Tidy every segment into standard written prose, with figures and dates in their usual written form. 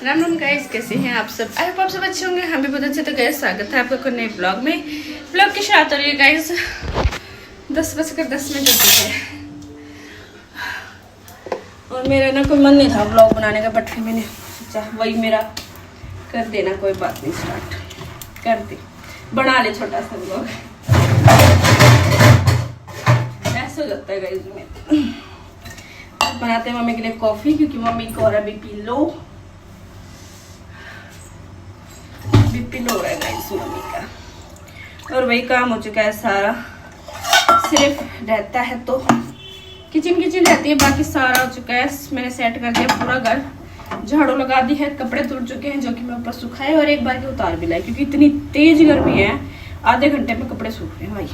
Ram Ram guys, कैसे हैं आप सब? आई होप आप सब अच्छे होंगे। हम भी बहुत अच्छे। तो गाइस स्वागत है आपका नए ब्लॉग में। ब्लॉग की शुरुआत हो रही है गाइस 10:10 हो चुके हैं और मेरा ना कोई मन नहीं था ब्लॉग बनाने का, बट फिर मैंने सोचा वही मेरा कर देना, कोई बात नहीं, स्टार्ट कर दे, बना ले छोटा सा ब्लॉग। ऐसा हो जाता है गाइस में। बनाते हैं मम्मी के लिए कॉफी, क्योंकि मम्मी को और बीपी लो हो रहा है गाइस मम्मी का। और वही काम हो चुका है सारा, सिर्फ रहता है तो किचन रहती है, बाकी सारा हो चुका है। मैंने सेट कर दिया पूरा घर, झाड़ू लगा दी है, कपड़े धुल चुके हैं जो कि मैं ऊपर सुखाए और एक बार के उतार भी लाए, क्योंकि इतनी तेज गर्मी है। आधे घंटे में कपड़े सूख रहे हैं भाई,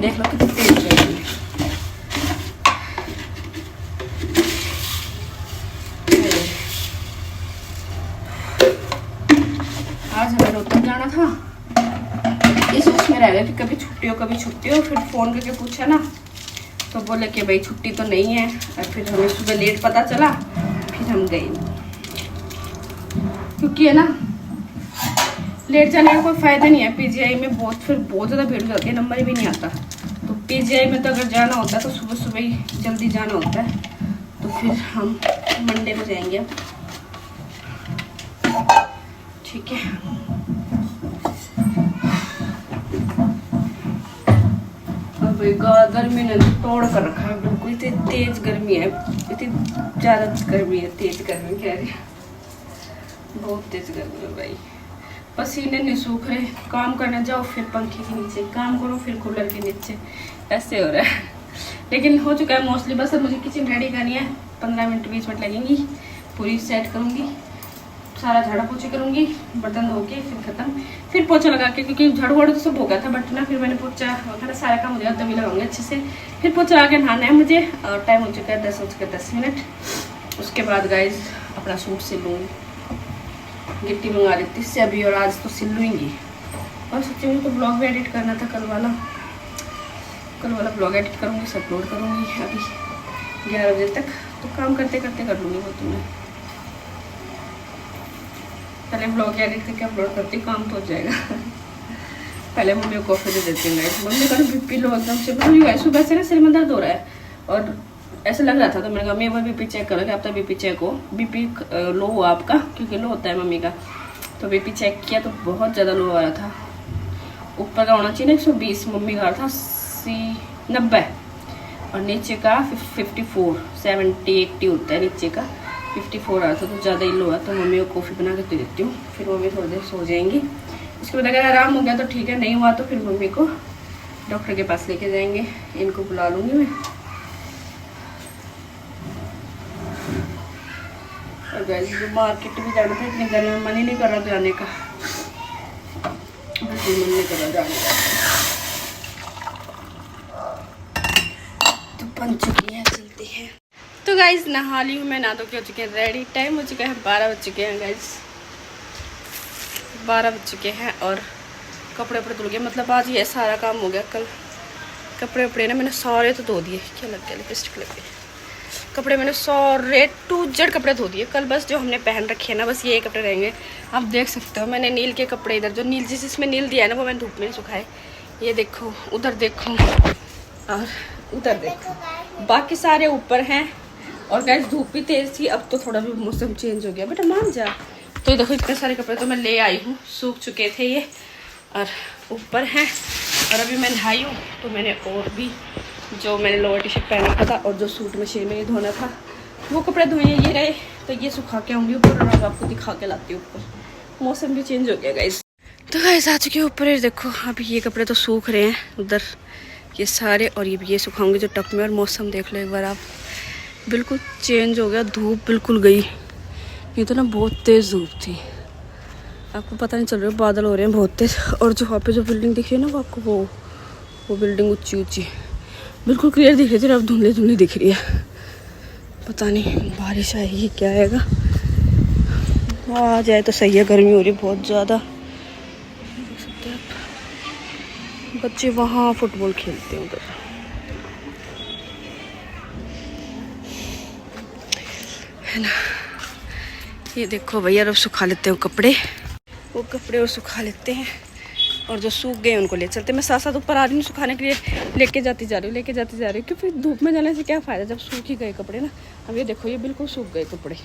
देख लो कितनी तेज गर्मी है। आज हमें रोहतक जाना था, इस उसमें रह गया कि कभी छुट्टी हो। फिर फोन करके पूछा ना, तो बोले कि भाई छुट्टी तो नहीं है। और फिर हमें सुबह लेट पता चला, फिर हम गए, क्योंकि है ना लेट जाने का कोई फायदा नहीं है। पीजीआई में बहुत ज़्यादा भीड़ हो जाती है, नंबर भी नहीं आता। तो पीजीआई में तो अगर जाना होता है तो सुबह ही जल्दी जाना होता है। तो फिर हम मंडे को जाएंगे, ठीक है। और भाई गर्मी ने तोड़ कर रखा है बिल्कुल, इतनी तेज गर्मी है, इतनी ज़्यादा गर्मी है, तेज गर्मी कह रही है, बहुत तेज गर्मी है भाई। पसीने नहीं सूख रहे, काम करने जाओ फिर पंखे के नीचे, काम करो फिर कूलर के नीचे, ऐसे हो रहा है। लेकिन हो चुका है मोस्टली। बस अब मुझे किचन रेडी करनी है, 15 मिनट 20 मिनट लगेंगी, पूरी सेट करूँगी, सारा झाड़ा पोछे करूँगी, बर्तन धो के फिर खत्म, फिर पोछा लगा के, क्योंकि झाड़ू वाड़ू तो सब हो गया था, बट ना फिर मैंने पोछा वगैरह सारा काम हो गया, तभी लगाऊंगी अच्छे से। फिर पोछा लगा के नहाना है मुझे, और टाइम हो चुका है 10:10। उसके बाद गाइज अपना सूट सिल लूँगी, गिट्टी मंगा लेती इससे अभी, और आज तो सिल लूँगी। और सच्ची मुझे तो ब्लॉग भी एडिट करना था, कल वाला ब्लॉग एडिट करूँगी, सब अपलोड करूँगी अभी 11 बजे तक। तो काम करते करते कर लूँगी वो, तो मैं पहले ब्लॉग एडिट करके अपलोड करती, काम तो हो जाएगा। पहले मम्मी को कॉफ़ी दे देती हूँ। मम्मी का बीपी लो एकदम से, मतलब सुबह से ना सिर में दर्द हो रहा है और ऐसा लग रहा था। तो मैंने कहा मम्मी एक बार बीपी चेक करो, कि आपका बीपी चेक हो, बीपी लो हो आपका, क्योंकि लो होता है मम्मी का। तो बीपी चेक किया तो बहुत ज़्यादा लो आ रहा था, ऊपर का होना चाहिए 120, मम्मी का था 90, और नीचे का 54, 70, 80 होता है, नीचे का 54 आ था, तो ज़्यादा ही लो है। तो मम्मी को कॉफ़ी बना के दे देती हूँ, फिर मम्मी थोड़ी देर सो जाएंगी। इसके बाद अगर आराम हो गया तो ठीक है, नहीं हुआ तो फिर मम्मी को डॉक्टर के पास लेके जाएंगे, इनको बुला लूँगी मैं। और गाइस मार्केट भी जाना था, इतनी गर्मी में मन ही नहीं कर रहा जाने का, बिल्कुल मन नहीं कर रहा जाने का। तो बन चुकी है, चलती है। तो गाइस नहा ली हूँ मैं, नहा धो के हो चुके हैं रेडी। टाइम हो चुका है 12 बज चुके हैं गाइस, 12 बज चुके हैं। और कपड़े वपड़े धुल गए, मतलब आज ये सारा काम हो गया। कल कपड़े वपड़े ना मैंने सारे तो धो दिए, क्या लग गया लिपस्टिक लग गई, कपड़े मैंने सारे टू जेड कपड़े धो दिए। कल बस जो हमने पहन रखे हैं ना, बस ये कपड़े रहेंगे। आप देख सकते हो मैंने नील के कपड़े, इधर जो नील जिसमें नील दिया है ना, वो मैंने धूप में सुखाए। ये देखो, उधर देखो और उधर देखो, बाकी सारे ऊपर हैं। और गैस धूप भी तेज़ थी, अब तो थोड़ा भी मौसम चेंज हो गया, बेटा मान जा। तो देखो इतने सारे कपड़े तो मैं ले आई हूँ, सूख चुके थे ये, और ऊपर हैं। और अभी मैं नहाई हूँ, तो मैंने और भी जो मैंने लोअर टी शर्ट पहन रखा था और जो सूट मशीन में धोना था वो कपड़े धोए, ये रहे। तो ये सुखा के आऊँगी ऊपर, और आपको दिखा के लाती हूँ ऊपर। मौसम भी चेंज हो गया गाइस। तो गाइस आ चुके ऊपर, देखो अभी ये कपड़े तो सूख रहे हैं उधर ये सारे, और ये सुखाऊंगी जो टप में। और मौसम देख लो एक बार आप, बिल्कुल चेंज हो गया, धूप बिल्कुल गई। ये तो ना बहुत तेज़ धूप थी, आपको पता नहीं चल रहा, बादल हो रहे हैं बहुत तेज़। और जो वहाँ पे जो बिल्डिंग दिख रही है ना, वो आपको वो बिल्डिंग ऊंची बिल्कुल क्लियर दिख रही थी, अब धुंधली दिख रही है। पता नहीं बारिश आएगी क्या आएगा, आ जाए तो सही है। गर्मी हो रही है बहुत ज़्यादा, देख सकते हैं आप। बच्चे वहाँ फुटबॉल खेलते हैं उधर, है ना। ये देखो भैया, अब सुखा लेते हैं कपड़े, वो कपड़े और सुखा लेते हैं, और जो सूख गए उनको ले चलते हैं। मैं साथ साथ ऊपर आ रही हूँ सुखाने के लिए, लेके जाती जा रही हूँ, क्योंकि धूप में जाने से क्या फ़ायदा जब सूख ही गए कपड़े ना। अब ये देखो, ये बिल्कुल सूख गए कपड़े,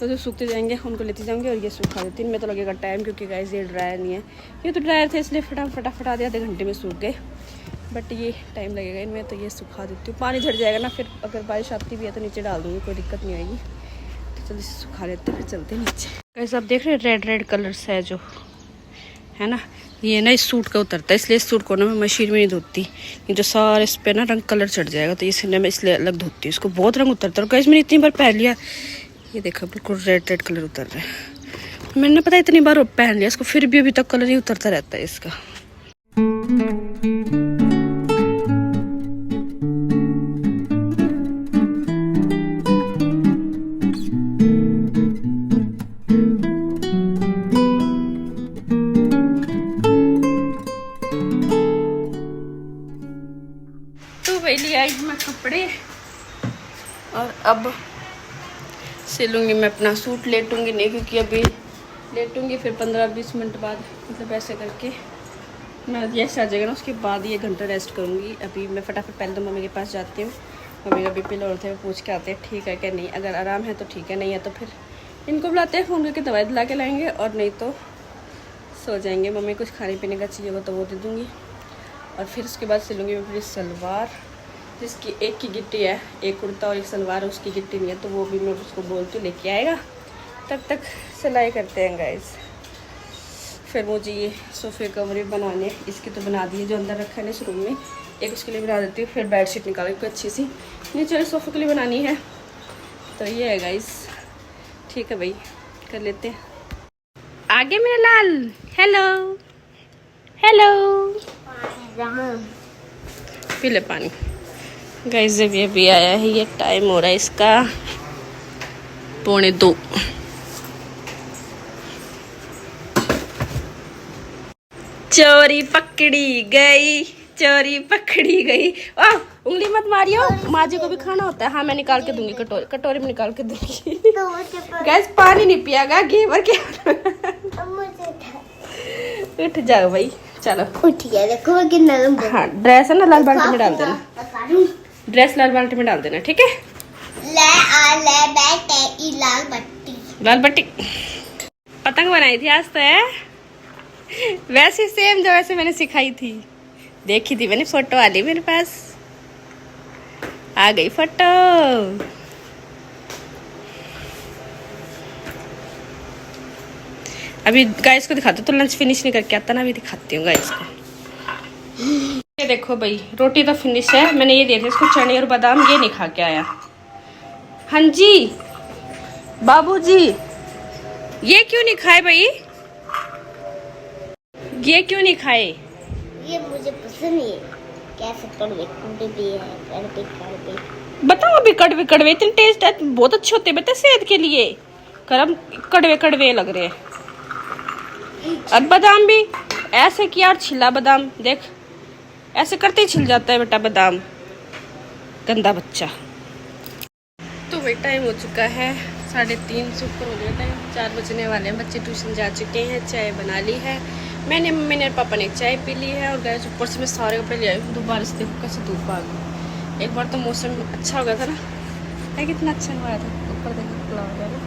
तो जो सूखते जाएंगे उनको लेते जाएंगे और ये सूखा देती। इनमें तो लगेगा टाइम, क्योंकि गाइस ये ड्रायर नहीं है, ये तो ड्रायर थे इसलिए फटाफट आधे घंटे में सूख गए, बट ये टाइम लगेगा इनमें, तो ये सुखा देती हूँ। पानी झड़ जाएगा ना, फिर अगर बारिश आती भी है तो नीचे डाल दूँगी, कोई दिक्कत नहीं आएगी। तो जल्दी से सुखा लेते हैं, फिर चलते हैं नीचे। गाइस आप देख रहे हैं रेड कलर्स है जो है ना, ये ना इस सूट का उतरता है, इसलिए इस सूट को ना मैं मशीन में नहीं धोती, ये जो सारे इस पर ना रंग कलर चढ़ जाएगा, तो इसलिए मैं इसलिए अलग धोती हूँ इसको। बहुत रंग उतरता है, गाइस मैंने इतनी बार पहन लिया, ये देखा बिल्कुल रेड कलर उतर रहा है। मैंने पता इतनी बार पहन लिया इसको, फिर भी अभी तक कलर ही उतरता रहता है इसका। तो वही ले आई मैं कपड़े, और अब सिलूंगी मैं अपना सूट। लेटूंगी नहीं, क्योंकि अभी लेटूंगी फिर 15-20 मिनट बाद, मतलब ऐसे करके मैं ऐसे आ जाएगा ना, उसके बाद ये घंटा रेस्ट करूंगी। अभी मैं फटाफट पहले तो मम्मी के पास जाती हूँ, मम्मी का बीपी लो थे, वो पूछ के आते हैं ठीक है क्या नहीं, अगर आराम है तो ठीक है, नहीं है तो फिर इनको बुलाते हैं, फ़ोन करके दवाई दिला के लाएंगे, और नहीं तो सो जाएंगे। मम्मी कुछ खाने पीने का चाहिए तो वो दे दूँगी, और फिर उसके बाद सिलूँगी मैं अपनी सलवार, जिसकी एक की गिट्टी है, एक कुर्ता और एक सलवार, उसकी गिट्टी नहीं है, तो वो भी मैं उसको बोलती हूँ लेके आएगा। तब तक सिलाई करते हैं गाइस। फिर मुझे ये सोफ़े कवर बनाने, इसकी तो बना दी है जो अंदर रखा है ना इस रूम में, एक उसके लिए बना देती हूँ। फिर बेडशीट निकाल के अच्छी सी नीचे वाले सोफ़े के लिए बनानी है, तो ये है गाइस। ठीक है भाई, कर लेते हैं। आगे मेरा लाल, हेलो हेलो, पी ले पानी। गाइस जब ये भी आया है, ये टाइम हो रहा है इसका 1:45। चोरी पकड़ी गई, चोरी पकड़ी गई। वाह, उंगली मत मारियो, माँ जी को भी खाना होता है। हाँ मैं निकाल के दूंगी, कटोरी में निकाल के दूंगी। गैस पानी नहीं पियागा, घेवर के उठ जाओ भाई, चलो उठ गया। देखो कितना लंबा। हाँ ड्रेस है ना, लाल बाल्टी में डाल देना, ड्रेस लाल बाल्टी में डाल देना, ठीक है। ले बैठे लाल बत्ती, लाल बत्ती पतंग बनाई थी आज तो है, वैसे सेम जो वैसे मैंने सिखाई थी, देखी थी मैंने, फोटो आ ली मेरे पास, आ गई फोटो। अभी गाइस को दिखाते, तो लंच फिनिश नहीं करके आता ना, अभी दिखाती हूँ गाइस को। ये देखो भाई, रोटी तो फिनिश है, मैंने ये दिए थे इसको चने और बादाम, ये नहीं खा के आया। हाँ जी बाबूजी, ये क्यों नहीं खाए भाई, ये क्यों नहीं खाए? ये मुझे पसंद नहीं है, कैसे कड़वे भी है, कड़वे। बताओ अभी कड़वे इतने टेस्ट है, बहुत अच्छे होते हैं बेटा सेहत के लिए, गरम कड़वे लग रहे हैं। और बादाम भी ऐसे किया, और छिला बादाम देख, ऐसे करते ही छिल जाता है बेटा बादाम, गंदा बच्चा। तो वही टाइम हो चुका है 3:30, सुपर हो गया टाइम, 4 बजने वाले हैं। बच्चे ट्यूशन जा चुके हैं, चाय बना ली है मैंने, मम्मी ने, पापा ने चाय पी ली है। और गए ऊपर से मैं सारे कपड़े ले आई हूँ, दोबारा से देखो कैसे धूप आ गई। एक बार तो मौसम अच्छा हो गया था ना, कितना अच्छा हुआ था, ऊपर देखो खुला हो गया ना,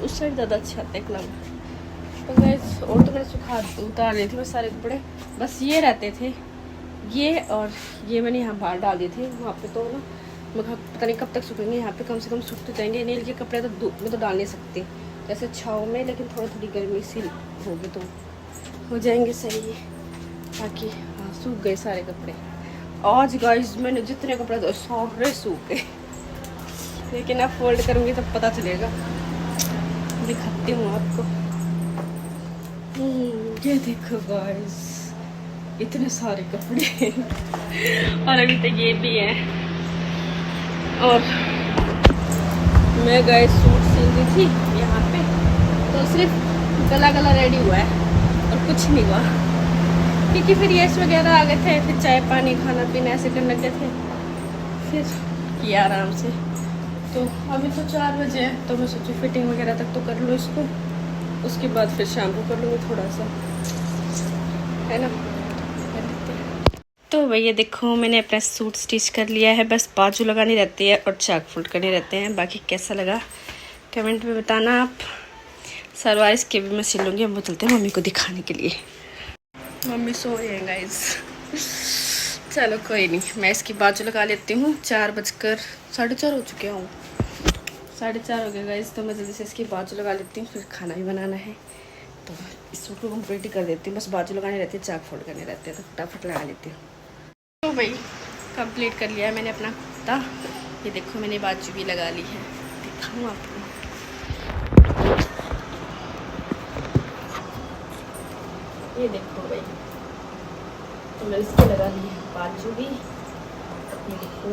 उस साइड ज़्यादा अच्छा आता है क्लब। तो गैस और तो मैंने उतार लिए थे मैं सारे कपड़े, बस ये रहते थे ये, और ये मैंने यहाँ बाहर डाल दिए थे। वहाँ पे तो ना मैं पता नहीं कब तक सूखेंगे, यहाँ पे कम से कम सूख तो जाएंगे। नील के कपड़े तो धूप में तो डाल नहीं सकते, जैसे छाँव में, लेकिन थोड़ी गर्मी सी होगी तो हो जाएंगे सही। बाकी हाँ सूख गए सारे कपड़े। आज गाइस मैंने जितने कपड़े तो सारे सूख गए, लेकिन अब फोल्ड करूँगी तब पता चलेगा, दिखाती हूँ आपको। ये देखो गाइस, इतने सारे कपड़े और अभी तक ये भी है। और मैं गाइस सूट सिल रही थी यहाँ पे, तो सिर्फ गला रेडी हुआ है और कुछ नहीं हुआ, क्योंकि फिर यश वगैरह आ गए थे, फिर चाय पानी खाना पीना ऐसे करने लगे थे, फिर किया आराम से। तो अभी तो 4 बजे है, तो मैं सोची फिटिंग वगैरह तक तो कर लूँ इसको, उसके बाद फिर शाम को कर लूँगी थोड़ा सा, है ना। तो भैया देखो मैंने अपना सूट स्टिच कर लिया है, बस बाजू लगानी रहती है और चाक फोल्ड करने रहते हैं। बाकी कैसा लगा कमेंट में बताना आप। सलवार इसके भी मैं सिल लूँगी। हम वो चलते हैं मम्मी को दिखाने के लिए। मम्मी सो रही है गाइस। चलो कोई नहीं, मैं इसकी बाजू लगा लेती हूँ। 4:04 हो चुके हों, 4:30 हो गए गाइस। तो मैं जल्दी से इसकी बाजू लगा लेती हूँ, फिर खाना भी बनाना है। तो इस सूट को कम्प्लीट ही कर देती हूँ, बस बाजू लगानी रहती है, चाक फोल्ड करने रहते हैं, तो फटाफट लगा लेती हूँ। तो भाई कंप्लीट कर लिया है मैंने अपना कुर्ता। ये देखो मैंने बाजू भी लगा ली है, दिखाऊँ आपको। ये देखो भाई, तो मैंने इसको लगा ली है बाजू भी। ये देखो,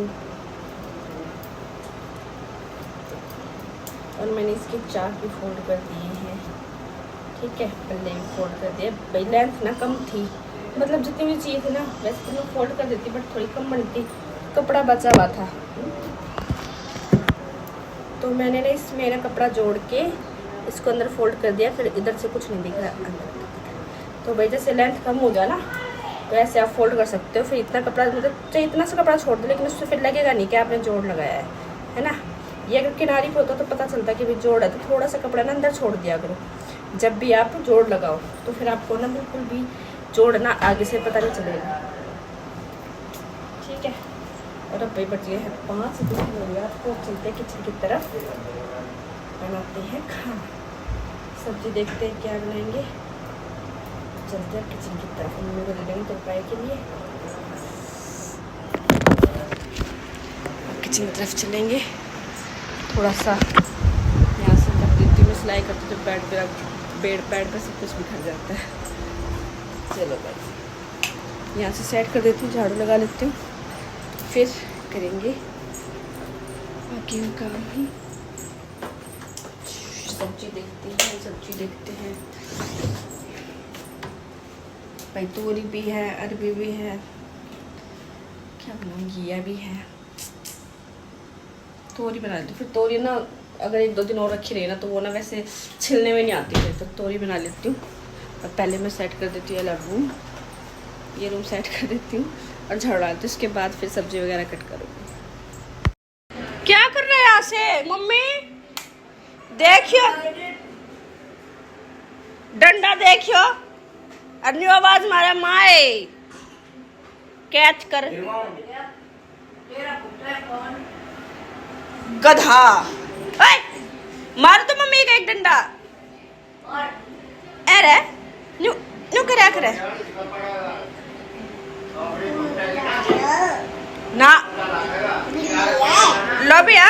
और मैंने इसके चाक भी फोल्ड कर दिए हैं। ठीक है, पल्ले भी फोल्ड कर दिए। भाई लेंथ ना कम थी, मतलब जितनी भी चाहिए थी ना वैसे तो मैं फोल्ड कर देती, बट थोड़ी कम बनती, कपड़ा बचा हुआ था। तो मैंने ना इसमें ना कपड़ा जोड़ के इसको अंदर फोल्ड कर दिया, फिर इधर से कुछ नहीं दिख रहा अंदर। तो भाई जैसे लेंथ कम हो जाए ना, तो ऐसे आप फोल्ड कर सकते हो। फिर इतना कपड़ा, मतलब चाहे इतना सा कपड़ा छोड़ दो, लेकिन उससे फिर लगेगा नहीं कि आपने जोड़ लगाया है ना। ये अगर किनारी पे होता तो पता चलता कि भाई जोड़ है, तो थोड़ा सा कपड़ा ना अंदर छोड़ दिया करो जब भी आप जोड़ लगाओ, तो फिर आपको ना बिल्कुल भी जोड़ ना आगे से पता नहीं चलेगा। ठीक है, और अब भाई बच गए हैं 5 दिन हो गया। आपको चलते हैं किचन की तरफ, बनाते हैं खाना। सब्जी देखते हैं क्या बनाएंगे, चलते हैं किचन की तरफ। मम्मी को दे देंगे दोपहर के लिए, किचन की तरफ चलेंगे। थोड़ा सा यहाँ से कर देती हूँ, सिलाई करती हूँ, तो बेड पे सब कुछ बिखर जाता है। चलो भाई यहाँ से सेट कर देती हूँ, झाड़ू लगा लेती हूँ, फिर करेंगे बाकी का काम। सब्जी देखते हैं भाई। तोरी भी है, अरबी भी है, क्या बनाऊंगी, घिया भी है। तोरी बना लेती हूँ, फिर तोरी ना अगर 1-2 दिन और रखी रही ना, तो वो ना वैसे छिलने में नहीं आती है, तो तोरी बना लेती हूँ। और पहले मैं सेट कर देती हूँ अलग रूम, ये रूम सेट कर देती हूँ और झाड़ू डालती हूँ। उसके बाद फिर सब्जी वगैरह कट करूँगी। क्या कर रहे हैं यहाँ से मम्मी? देखियो डंडा, देखियो अन्य आवाज मारा माए, कैच कर गधा। मार तो मम्मी का एक डंडा। अरे न्यू न्यू करे ना लो भैया।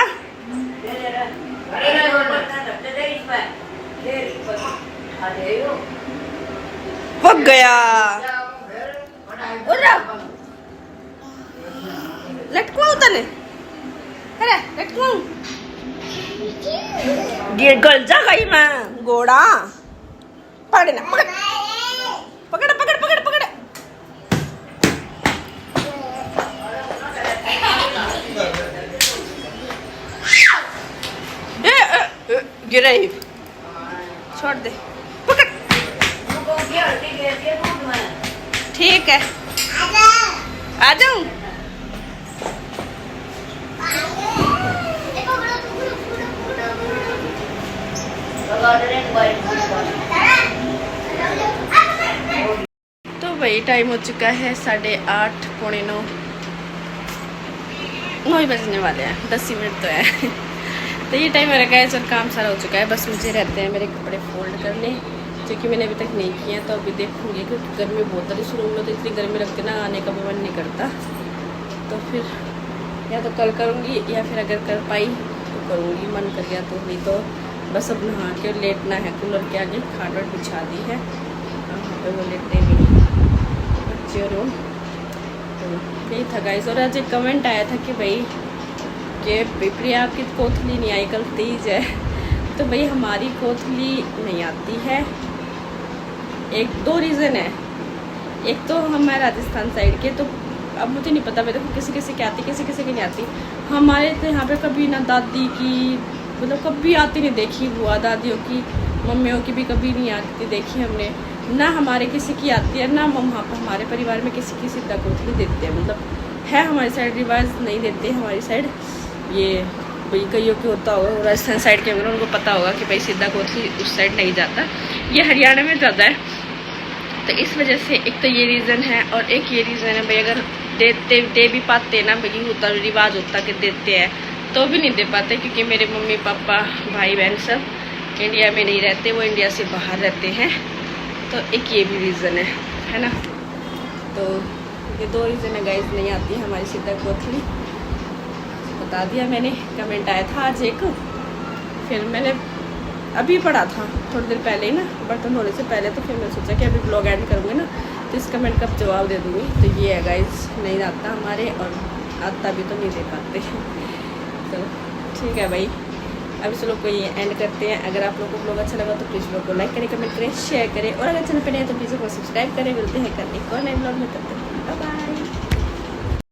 पक गया, लटकुआ उतने, अरे लटकुआ गिर गल जा गई मैं घोड़ा। पकड़ ना, पकड़ पकड़ पकड़ पकड़। गिरा ही, छोड़ दे, पकड़। ठीक है, आ जाऊं। तो भाई टाइम हो चुका है 8:30 पौने 9 ही बजने वाले हैं, 10 ही मिनट तो है। तो ये टाइम मेरा गैस और काम सारा हो चुका है। बस मुझे रहते हैं मेरे कपड़े फोल्ड करने, जो कि मैंने अभी तक नहीं किए हैं। तो अभी देखूँगी, क्योंकि गर्मी बहुत है इस रूम में, तो इतनी गर्मी लगती ना, आने का भी मन नहीं करता। तो फिर या तो कल करूँगी, या फिर अगर कर पाई तो करूँगी, मन कर गया तो। नहीं तो बस अब नहा के लेटना है, कूलर के आगे खाट बिछा दी है, वहाँ पे वो लेटे भी बच्चे रूम। तो यही था गाइस। और आज एक कमेंट आया था कि भाई कि प्रिया आपकी कोथली नहीं आई, कल तीज है। तो भाई हमारी कोथली नहीं आती है, 1-2 रीज़न है। एक तो हम है राजस्थान साइड के, तो अब मुझे नहीं पता, मेरे को किसी किसी की आती, किसी किसी की नहीं आती। हमारे तो यहाँ पे कभी ना दादी की मतलब कभी आती नहीं देखी, बुआ दादियों की मम्मियों की भी कभी नहीं आती देखी हमने, ना हमारे किसी की आती है, ना मम्मा हमारे परिवार में किसी की सीधा कोथली देते हैं। मतलब है हमारी साइड रिवाज, नहीं देते हमारी साइड। ये भाई कईयों के होता होगा, राजस्थान साइड के होंगे उनको पता होगा कि भाई सीधा कोथली उस साइड नहीं जाता, ये हरियाणा में ज़्यादा है। तो इस वजह से एक तो ये रीज़न है, और एक ये रीज़न है भाई अगर दे भी पाते ना भाई, होता रिवाज होता कि देते हैं तो भी नहीं दे पाते, क्योंकि मेरे मम्मी पापा भाई बहन सब इंडिया में नहीं रहते, वो इंडिया से बाहर रहते हैं। तो एक ये भी रीज़न है ना। तो ये 2 रीज़न है गाइस, नहीं आती है हमारी सीधा कोथली। बता दिया मैंने, कमेंट आया था आज एक, फिर मैंने अभी पढ़ा था थोड़ी देर पहले ही ना, बर्तन धोने से पहले, तो फिर मैंने सोचा कि अभी ब्लॉग एंड करूँगी ना तो इस कमेंट का जवाब दे दूँगी। तो ये है गाइस, नहीं आता हमारे, और आता भी तो नहीं दे पाते। तो ठीक है भाई, अभी चलो कोई एंड करते हैं। अगर आप लोगों को ब्लॉग अच्छा लगा तो प्लीज़ ब्लॉग को लाइक करें, कमेंट करें, शेयर करें, और अगर चैनल पर नहीं है तो प्लीज़ को सब्सक्राइब करें। मिलते हैं कल एक और नए ब्लॉग में, तब तक बाय बाय।